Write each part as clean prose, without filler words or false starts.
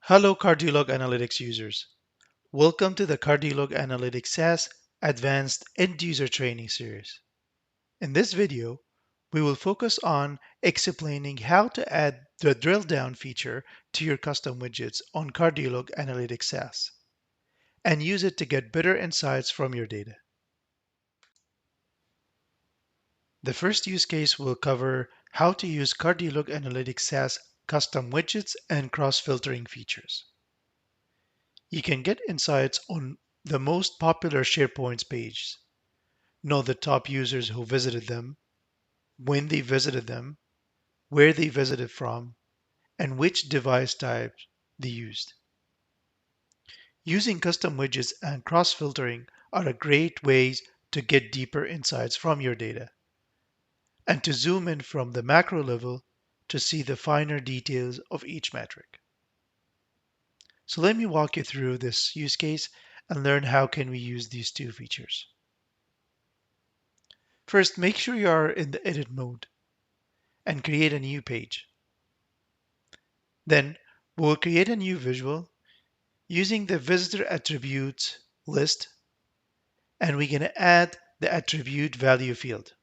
Hello, Cardiolog Analytics users. Welcome to the Cardiolog Analytics SaaS Advanced End User Training Series. In this video, we will focus on explaining how to add the drill down feature to your custom widgets on Cardiolog Analytics SaaS and use it to get better insights from your data. The first use case will cover how to use Cardiolog Analytics SaaS custom widgets and cross-filtering features. You can get insights on the most popular SharePoint pages, know the top users who visited them, when they visited them, where they visited from, and which device types they used. Using custom widgets and cross-filtering are a great ways to get deeper insights from your data and to zoom in from the macro level to see the finer details of each metric. So let me walk you through this use case and learn how can we use these two features. First, make sure you are in the edit mode and create a new page. Then we'll create a new visual using the visitor attributes list, and we're going to add the attribute value field.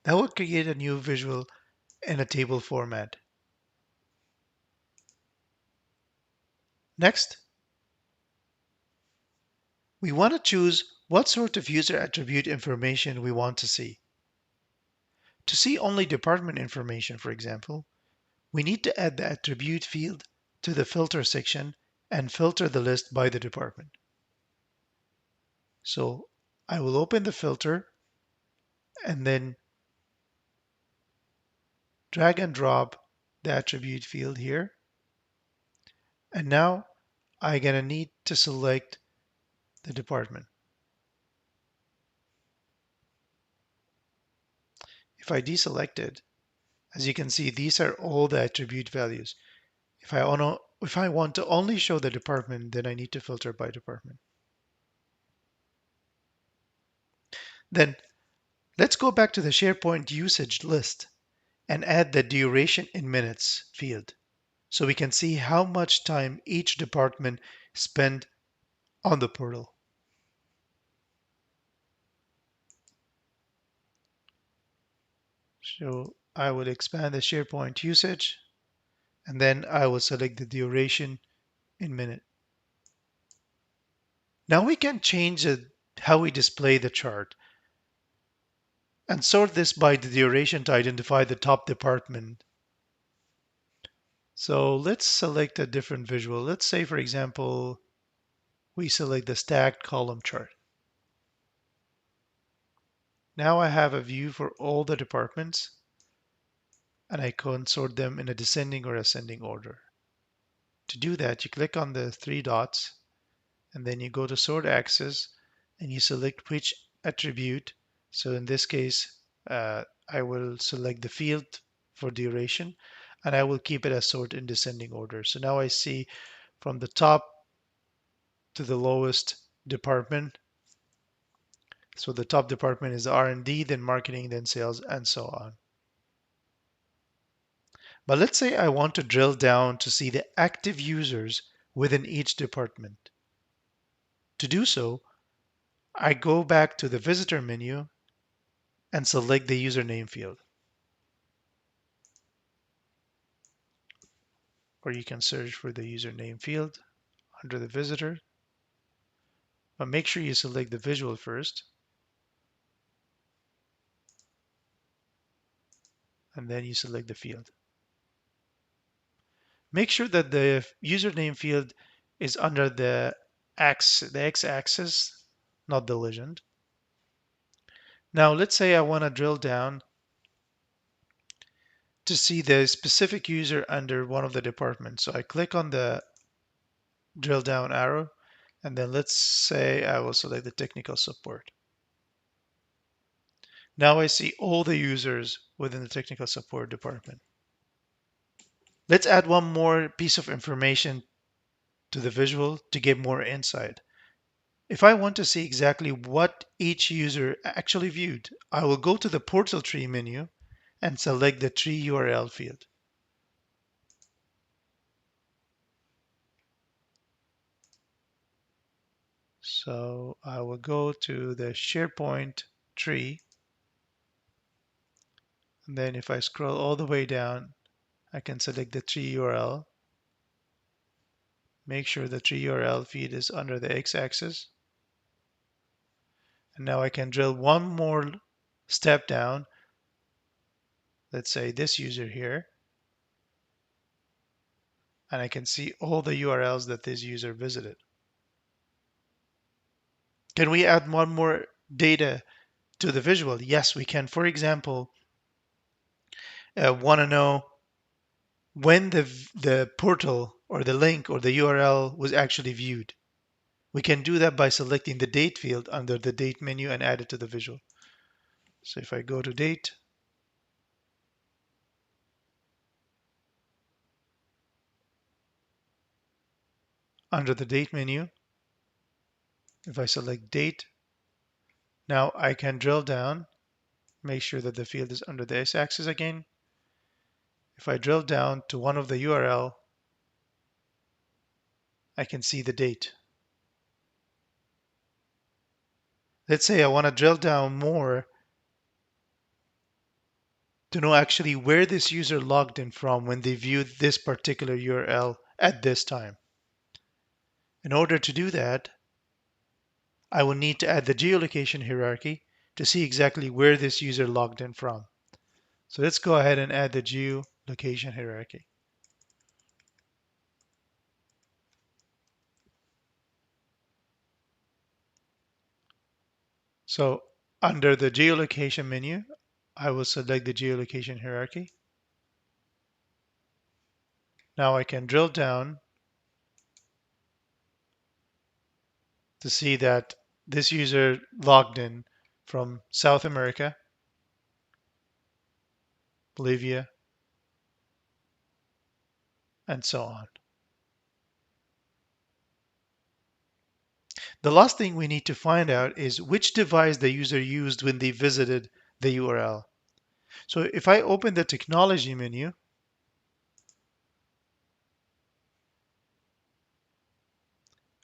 That will create a new visual in a table format. Next, we want to choose what sort of user attribute information we want to see. To see only department information, for example, we need to add the attribute field to the filter section and filter the list by the department. So I will open the filter and then drag and drop the attribute field here. And now I'm going to need to select the department. If I deselect it, as you can see, these are all the attribute values. If I want to only show the department, then I need to filter by department. Then let's go back to the SharePoint usage list and add the duration in minutes field so we can see how much time each department spent on the portal. So I will expand the SharePoint usage and then I will select the duration in minute. Now we can change how we display the chart and sort this by the duration to identify the top department. So let's select a different visual. Let's say, for example, we select the stacked column chart. Now I have a view for all the departments and I can sort them in a descending or ascending order. To do that, you click on the three dots and then you go to sort axis and you select which attribute. So in this case, I will select the field for duration and I will keep it as sort in descending order. So now I see from the top to the lowest department. So the top department is R&D, then marketing, then sales, and so on. But let's say I want to drill down to see the active users within each department. To do so, I go back to the visitor menu and select the username field. Or you can search for the username field under the visitor. But make sure you select the visual first. And then you select the field. Make sure that the username field is under the x-axis, not the legend. Now let's say I want to drill down to see the specific user under one of the departments. So I click on the drill down arrow, and then let's say I will select the technical support. Now I see all the users within the technical support department. Let's add one more piece of information to the visual to get more insight. If I want to see exactly what each user actually viewed, I will go to the portal tree menu and select the tree URL field. So I will go to the SharePoint tree, and then if I scroll all the way down, I can select the tree URL, make sure the tree URL feed is under the x-axis, and now I can drill one more step down, let's say this user here, and I can see all the URLs that this user visited. Can we add one more data to the visual? Yes, we can. For example, want to know when the portal or the link or the URL was actually viewed. We can do that by selecting the date field under the date menu and add it to the visual. So if I go to date, under the date menu, if I select date, now I can drill down, make sure that the field is under the x-axis again. If I drill down to one of the URL, I can see the date. Let's say I want to drill down more to know actually where this user logged in from when they viewed this particular URL at this time. In order to do that, I will need to add the geolocation hierarchy to see exactly where this user logged in from. So let's go ahead and add the geolocation hierarchy. So under the geolocation menu, I will select the geolocation hierarchy. Now I can drill down to see that this user logged in from South America, Bolivia, and so on. The last thing we need to find out is which device the user used when they visited the URL. So if I open the technology menu,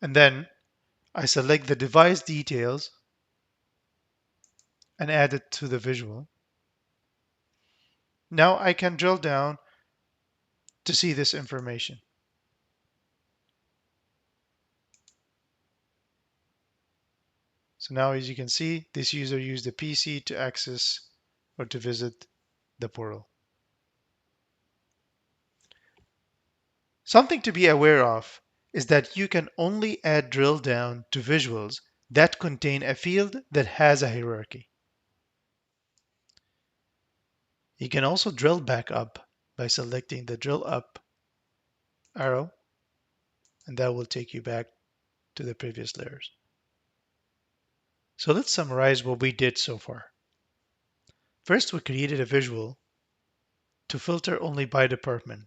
and then I select the device details and add it to the visual, now I can drill down to see this information. So now as you can see, this user used the PC to access or to visit the portal. Something to be aware of is that you can only add drill down to visuals that contain a field that has a hierarchy. You can also drill back up by selecting the drill up arrow, and that will take you back to the previous layers. So let's summarize what we did so far. First, we created a visual to filter only by department.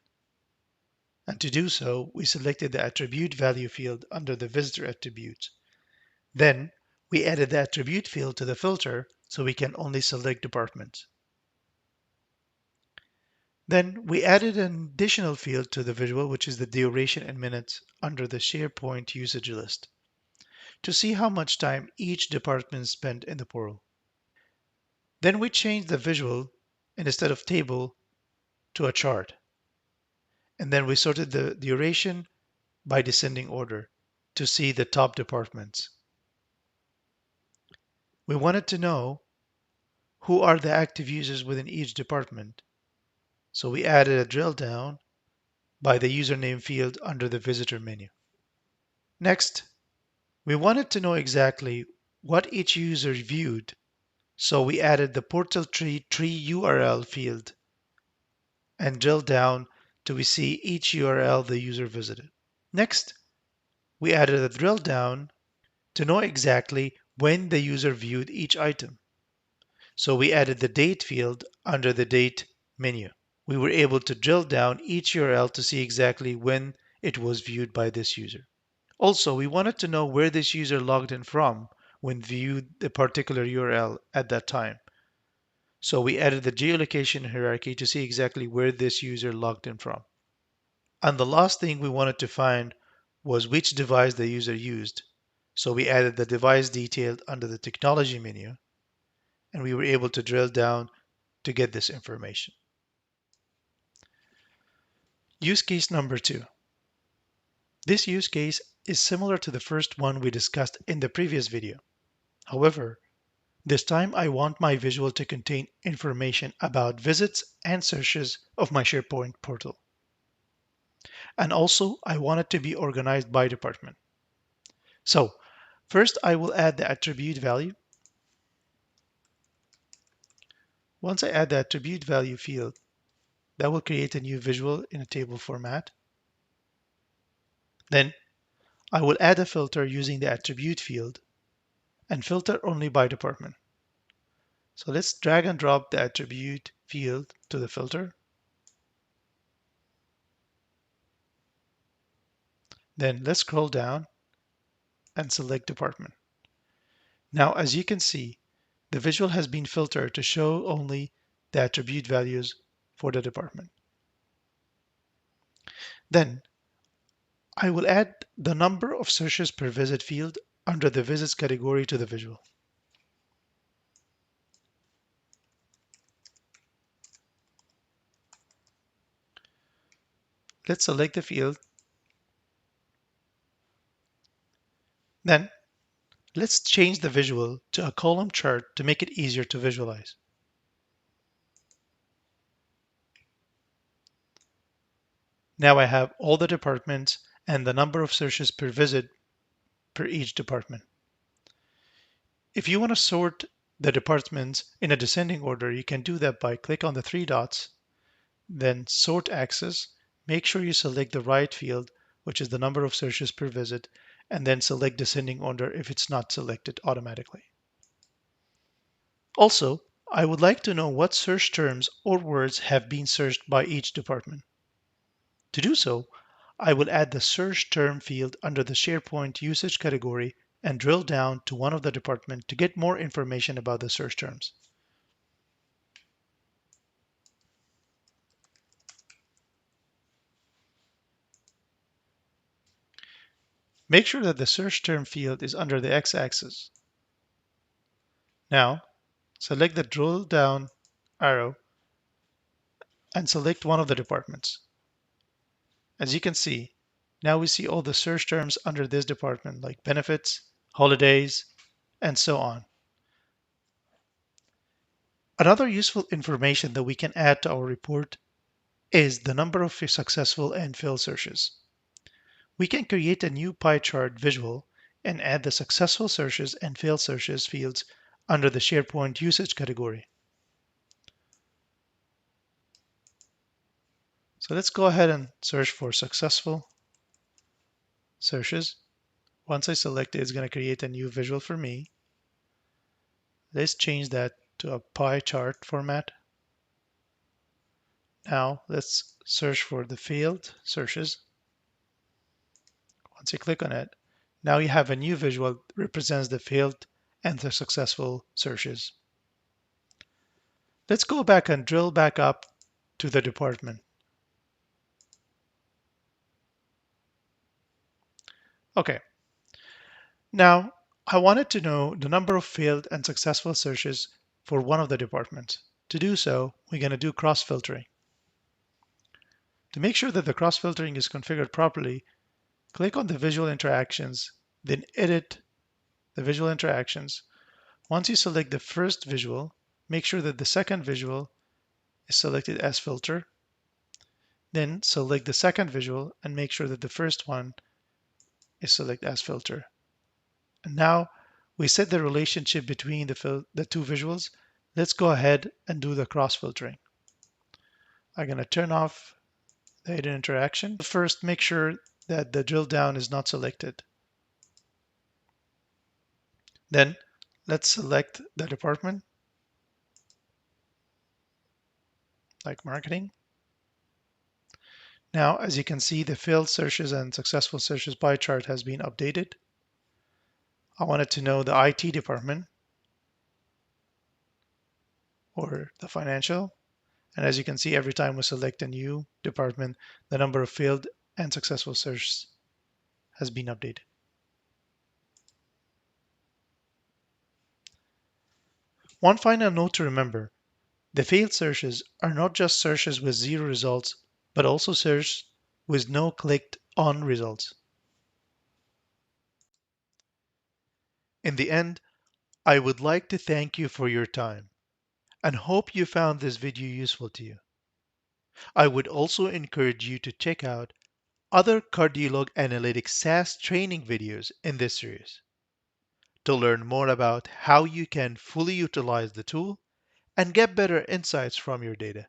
And to do so, we selected the attribute value field under the visitor attributes. Then we added the attribute field to the filter so we can only select departments. Then we added an additional field to the visual, which is the duration in minutes under the SharePoint usage list, to see how much time each department spent in the portal. Then we changed the visual, and instead of table, to a chart. And then we sorted the duration by descending order to see the top departments. We wanted to know who are the active users within each department. So we added a drill down by the username field under the visitor menu. Next, we wanted to know exactly what each user viewed. So we added the portal tree URL field and drilled down till we see each URL the user visited. Next, we added a drill down to know exactly when the user viewed each item. So we added the date field under the date menu. We were able to drill down each URL to see exactly when it was viewed by this user. Also, we wanted to know where this user logged in from when viewed the particular URL at that time. So we added the geolocation hierarchy to see exactly where this user logged in from. And the last thing we wanted to find was which device the user used. So we added the device detailed under the technology menu, and we were able to drill down to get this information. Use case number 2. This use case is similar to the first one we discussed in the previous video. However, this time I want my visual to contain information about visits and searches of my SharePoint portal. And also, I want it to be organized by department. So first I will add the attribute value. Once I add the attribute value field, that will create a new visual in a table format. Then I will add a filter using the attribute field and filter only by department. So let's drag and drop the attribute field to the filter. Then let's scroll down and select department. Now, as you can see, the visual has been filtered to show only the attribute values for the department. Then I will add the number of searches per visit field under the visits category to the visual. Let's select the field. Then let's change the visual to a column chart to make it easier to visualize. Now I have all the departments and the number of searches per visit per each department. If you want to sort the departments in a descending order, you can do that by click on the 3 dots, then sort axis. Make sure you select the right field, which is the number of searches per visit, and then select descending order if it's not selected automatically. Also, I would like to know what search terms or words have been searched by each department. To do so, I will add the search term field under the SharePoint usage category and drill down to one of the departments to get more information about the search terms. Make sure that the search term field is under the x-axis. Now, select the drill down arrow and select one of the departments. As you can see, now we see all the search terms under this department like benefits, holidays, and so on. Another useful information that we can add to our report is the number of successful and failed searches. We can create a new pie chart visual and add the successful searches and failed searches fields under the SharePoint usage category. So let's go ahead and search for successful searches. Once I select it, it's going to create a new visual for me. Let's change that to a pie chart format. Now let's search for the failed searches. Once you click on it, now you have a new visual that represents the failed and the successful searches. Let's go back and drill back up to the department. Okay, now I wanted to know the number of failed and successful searches for one of the departments. To do so, we're going to do cross-filtering. To make sure that the cross-filtering is configured properly, click on the visual interactions, then edit the visual interactions. Once you select the first visual, make sure that the second visual is selected as filter. Then select the second visual and make sure that the first one is selected as filter. And now we set the relationship between the two visuals. Let's go ahead and do the cross filtering. I'm going to turn off the hidden interaction. First, make sure that the drill down is not selected. Then let's select the department, like marketing. Now, as you can see, the failed searches and successful searches pie chart has been updated. I wanted to know the IT department or the financial. And as you can see, every time we select a new department, the number of failed and successful searches has been updated. One final note to remember, the failed searches are not just searches with zero results, but also searches with no clicked on results. In the end, I would like to thank you for your time and hope you found this video useful to you. I would also encourage you to check out other Cardiolog Analytics SaaS training videos in this series to learn more about how you can fully utilize the tool and get better insights from your data.